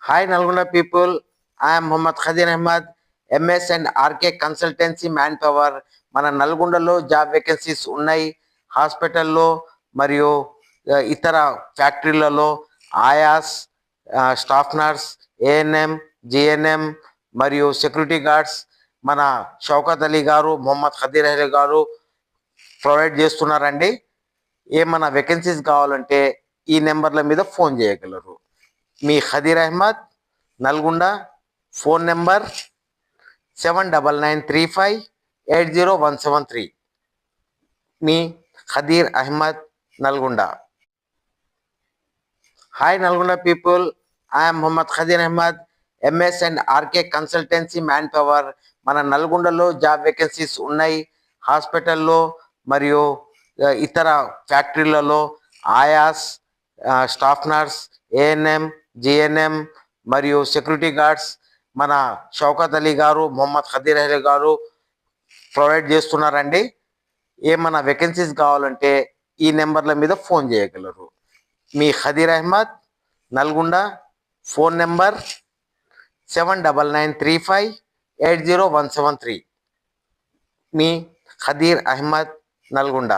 Hi Nalgonda people, I am Muhammad Khadir Ahmad, MS and RK Consultancy Manpower. మన నల్గొండలో job vacancies ఉన్నాయి. హాస్పిటల్లో మరియు ఇతర ఫ్యాక్టరీలలో ఆయాస్, స్టాఫ్ నర్స్, ఏఎన్ఎం, జిఎన్ఎం మరియు సెక్యూరిటీ గార్డ్స్ మన షౌకత్ అలీ గారు, మొహమ్మద్ ఖదీర్ అలీ గారు ప్రొవైడ్ చేస్తున్నారండి. ఏమన్నా వేకెన్సీస్ కావాలంటే ఈ నెంబర్ల మీద ఫోన్ చేయగలరు. మీ ఖదీర్ అహ్మద్, నల్గొండ. Phone number 7993580173. మీ Khadeer Ahmed, Nalgonda. Hi Nalgonda people, I'm Mohammed Khadeer Ahmed, MS and RK consultancy manpower. మన నల్గొండలో జాబ్ వేకెన్సీస్ ఉన్నాయి. హాస్పిటల్లో మరియు ఇతర ఫ్యాక్టరీలలో ఆయాస్, స్టాఫ్ నర్స్, ఏఎన్ఎం, జిఎన్ఎం మరియు సెక్యూరిటీ గార్డ్స్ మన షౌకత్ అలీ గారు, మొహమ్మద్ ఖదీర్ అలీ గారు ప్రొవైడ్ చేస్తున్నారండి. ఏమన్నా వేకెన్సీస్ కావాలంటే ఈ నెంబర్ల మీద ఫోన్ చేయగలరు. మీ ఖదీర్ అహ్మద్, నల్గొండ. Phone number 7993580173. మీ ఖదీర్ అహ్మద్, నల్గొండ.